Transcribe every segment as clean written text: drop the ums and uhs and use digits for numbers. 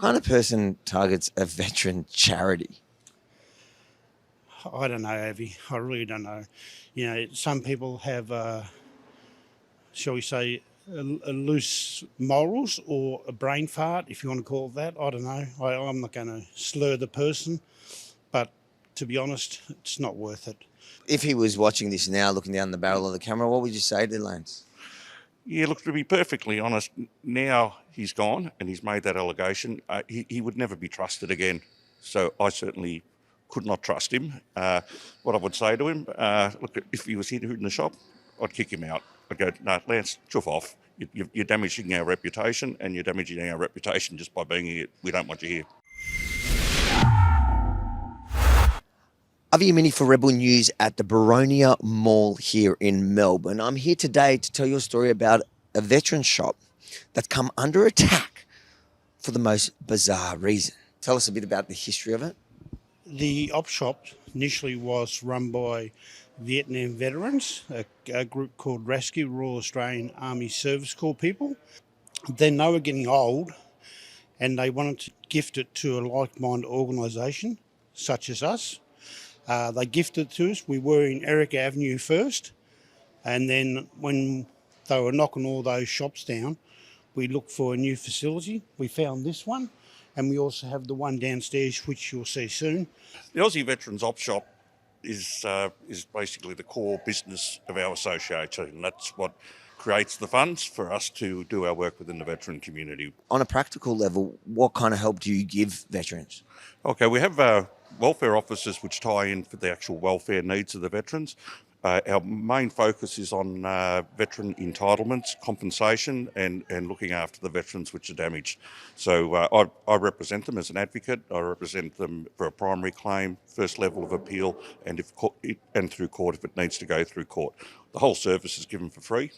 kind of person targets a veteran charity? I don't know, Avi. I really don't know. You know, some people have, shall we say, a loose morals or a brain fart, if you want to call it that. I don't know. I'm not going to slur the person, but to be honest, it's not worth it. If he was watching this now, looking down the barrel of the camera, what would you say to Lance? Yeah, look, to be perfectly honest, now he's gone and he's made that allegation, he would never be trusted again. So I certainly could not trust him. What I would say to him, look, if he was here in the shop, I'd kick him out. I'd go, no, Lance, chuff off. You're damaging our reputation, and you're damaging our reputation just by being here. We don't want you here. Avi Yemini for Rebel News at the Baronia Mall here in Melbourne. I'm here today to tell you a story about a veteran shop that's come under attack for the most bizarre reason. Tell us a bit about the history of it. The op shop initially was run by Vietnam veterans, a group called Rescue, Royal Australian Army Service Corps people. Then they were getting old and they wanted to gift it to a like-minded organisation such as us. They gifted it to us. We were in Eric Avenue first, and then when they were knocking all those shops down, we looked for a new facility. We found this one, and we also have the one downstairs, which you'll see soon. The Aussie Veterans Op Shop is basically the core business of our association, and that's what creates the funds for us to do our work within the veteran community. On a practical level, what kind of help do you give veterans? Okay, we have welfare officers which tie in for the actual welfare needs of the veterans. Our main focus is on veteran entitlements, compensation, and looking after the veterans which are damaged. So I represent them as an advocate. I represent them for a primary claim, first level of appeal, and through court if it needs to go through court. The whole service is given for free.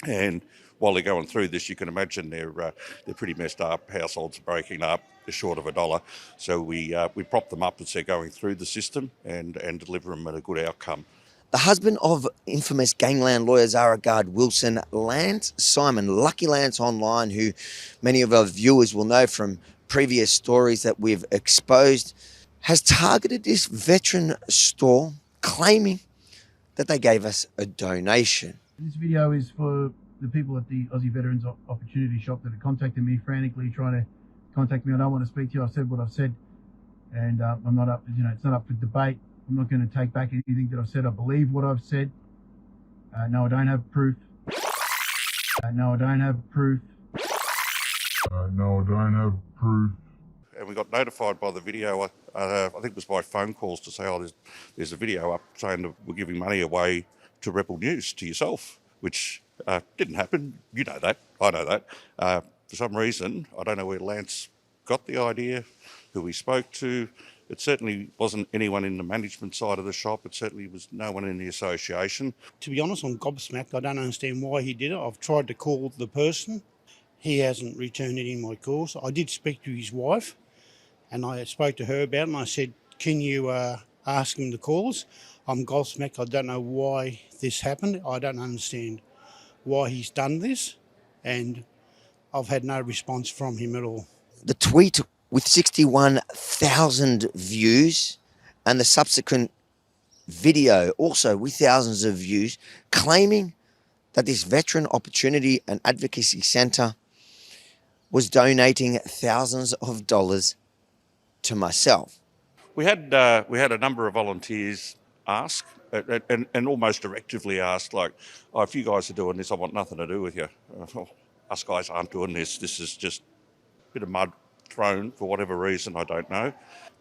And while they're going through this, you can imagine they're pretty messed up. Households are breaking up. They're short of $1. So we prop them up as they're going through the system and deliver them at a good outcome. The husband of infamous gangland lawyer Zarah Garde-Wilson, Lance Simon, Lucky Lance online, who many of our viewers will know from previous stories that we've exposed, has targeted this veteran store, claiming that they gave us a donation. This video is for the people at the Aussie Veterans Opportunity Shop that have contacted me frantically, trying to contact me. I don't want to speak to you. I've said what I've said, and I'm not up. It's not up for debate. I'm not going to take back anything that I've said. I believe what I've said. No, I don't have proof. No, I don't have proof. No, I don't have proof. And we got notified by the video, I think it was by phone calls, to say, oh, there's a video up saying that we're giving money away to Rebel News, to yourself, which didn't happen. You know that. I know that. For some reason, I don't know where Lance got the idea, who he spoke to. It certainly wasn't anyone in the management side of the shop. It certainly was no one in the association. To be honest, I'm gobsmacked. I don't understand why he did it. I've tried to call the person. He hasn't returned any of my calls. I did speak to his wife, and I spoke to her about it, and I said, can you ask him to call us? I'm gobsmacked. I don't know why this happened. I don't understand why he's done this, and I've had no response from him at all. The tweet with 61,000 views and the subsequent video also with thousands of views, claiming that this Veteran Opportunity and Advocacy Centre was donating thousands of dollars to myself. We had a number of volunteers ask and almost directively ask, like, oh, if you guys are doing this, I want nothing to do with you. Oh, us guys aren't doing this. This is just a bit of mud thrown for whatever reason, I don't know.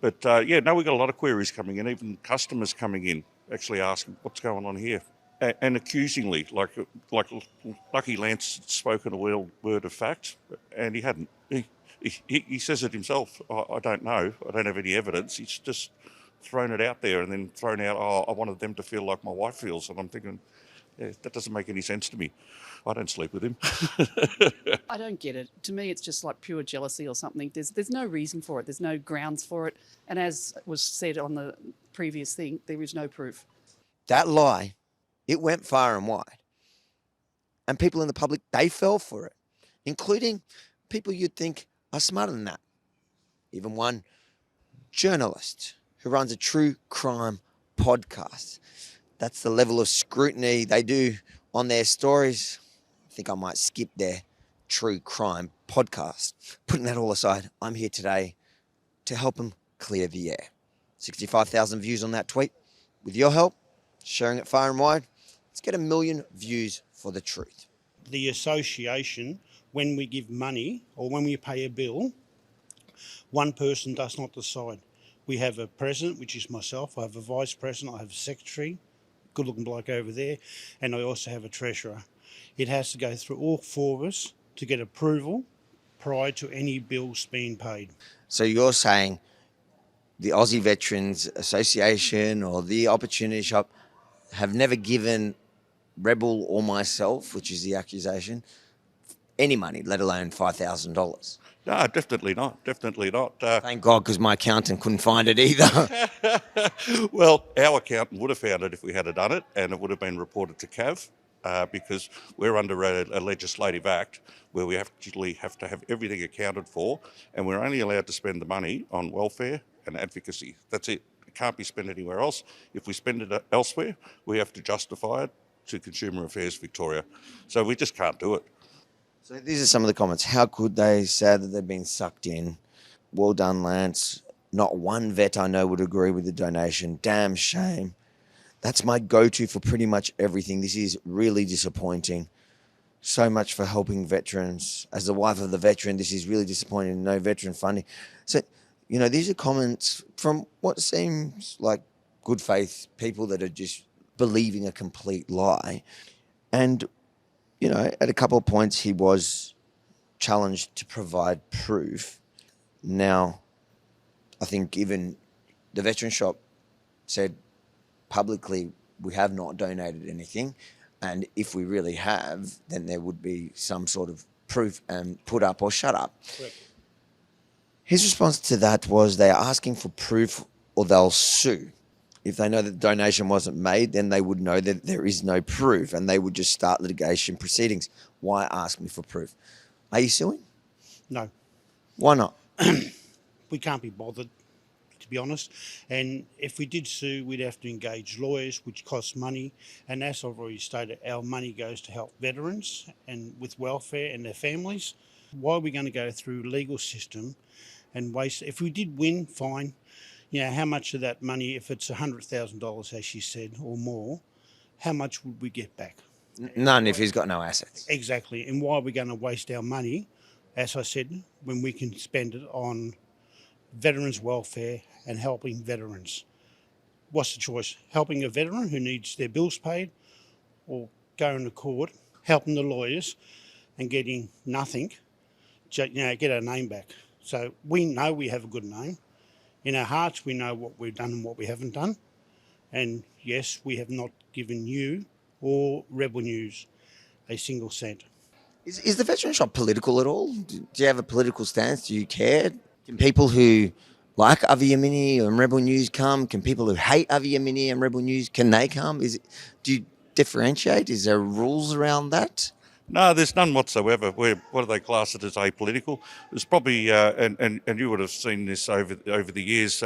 But we got a lot of queries coming in, even customers coming in, actually asking what's going on here. And accusingly, like Lucky Lance had spoken a word of fact, and he hadn't. He says it himself. I don't know. I don't have any evidence. He's just thrown it out there and then thrown out, oh, I wanted them to feel like my wife feels. And I'm thinking, yeah, that doesn't make any sense to me. I don't sleep with him. I don't get it. To me, it's just like pure jealousy or something. There's no reason for it. There's no grounds for it. And as was said on the previous thing, there is no proof. That lie, it went far and wide. And people in the public, they fell for it, including people you'd think are smarter than that. even one journalist who runs a true crime podcast. That's the level of scrutiny they do on their stories. I think I might skip their true crime podcast. Putting that all aside, I'm here today to help them clear the air. 65,000 views on that tweet. With your help, sharing it far and wide, let's get 1 million views for the truth. The association, when we give money or when we pay a bill, one person does not decide. We have a president, which is myself. I have a vice president. I have a secretary, good-looking bloke over there, and I also have a treasurer. It has to go through all four of us to get approval prior to any bills being paid. So you're saying the Aussie Veterans Association or the Opportunity Shop have never given Rebel or myself, which is the accusation, any money, let alone $5,000? No, definitely not. Definitely not. Thank God, because my accountant couldn't find it either. Well, our accountant would have found it if we had done it, and it would have been reported to CAV, because we're under a legislative act where we actually have to have everything accounted for, and we're only allowed to spend the money on welfare and advocacy. That's it. It can't be spent anywhere else. If we spend it elsewhere, we have to justify it to Consumer Affairs Victoria. So we just can't do it. So these are some of the comments. How could they say that they've been sucked in? Well done, Lance. Not one vet I know would agree with the donation. Damn shame. That's my go-to for pretty much everything. This is really disappointing. So much for helping veterans. As the wife of the veteran, this is really disappointing. No veteran funding. So, these are comments from what seems like good faith people that are just believing a complete lie. And at a couple of points, he was challenged to provide proof. Now, I think even the veteran shop said publicly, we have not donated anything. And if we really have, then there would be some sort of proof and put up or shut up. Correct. His response to that was they are asking for proof or they'll sue. If they know that the donation wasn't made, then they would know that there is no proof and they would just start litigation proceedings. Why ask me for proof? Are you suing? No. Why not? We can't be bothered, to be honest. And if we did sue, we'd have to engage lawyers, which costs money. And as I've already stated, our money goes to help veterans and with welfare and their families. Why are we going to go through legal system and waste? If we did win, fine. How much of that money, if it's $100,000, as she said, or more, how much would we get back? None if he's got no assets. Exactly. And why are we going to waste our money, as I said, when we can spend it on veterans' welfare and helping veterans? What's the choice? Helping a veteran who needs their bills paid, or going to court, helping the lawyers and getting nothing, get our name back. So we know we have a good name. In our hearts, we know what we've done and what we haven't done. And yes, we have not given you or Rebel News a single cent. Is the veteran shop political at all? Do you have a political stance? Do you care? Can people who like Avi Yemini and Rebel News come? Can people who hate Avi Yemini and Rebel News, can they come? Do you differentiate? Is there rules around that? No, there's none whatsoever. What do they class it as apolitical? There's probably, and you would have seen this over the years,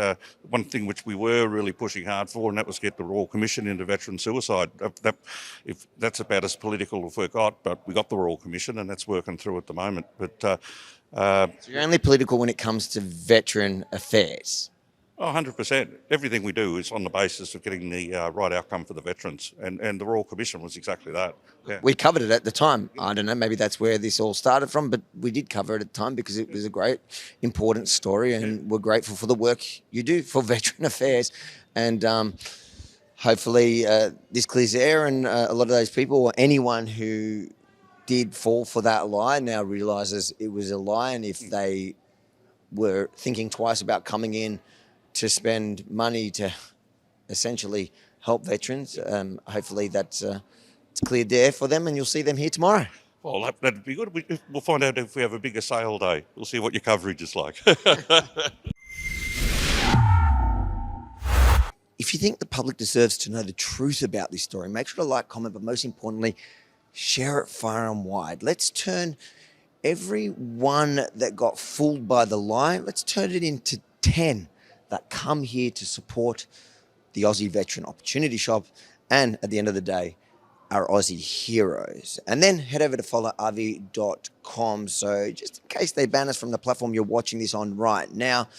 one thing which we were really pushing hard for, and that was get the Royal Commission into veteran suicide. If that's about as political as we got, but we got the Royal Commission, and that's working through at the moment. But so you're only political when it comes to veteran affairs? Oh, 100%. Everything we do is on the basis of getting the right outcome for the veterans, and the Royal Commission was exactly that. Yeah. We covered it at the time. I don't know, maybe that's where this all started from, but we did cover it at the time because it was a great, important story, and we're grateful for the work you do for veteran affairs. And hopefully this clears the air, and a lot of those people, or anyone who did fall for that lie, now realises it was a lie, and if they were thinking twice about coming in to spend money to essentially help veterans, hopefully that's it's cleared there for them, and you'll see them here tomorrow. Well, that'd be good. We'll find out if we have a bigger sale day. We'll see what your coverage is like. If you think the public deserves to know the truth about this story, make sure to like, comment, but most importantly, share it far and wide. Let's turn every one that got fooled by the lie, let's turn it into 10 that come here to support the Aussie Veteran Opportunity Shop and, at the end of the day, our Aussie heroes. And then head over to followrv.com. So just in case they ban us from the platform you're watching this on right now,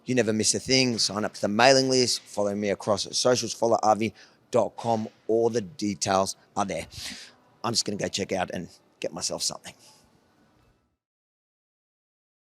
you never miss a thing. Sign up to the mailing list. Follow me across socials, followrv.com. All the details are there. I'm just going to go check out and get myself something.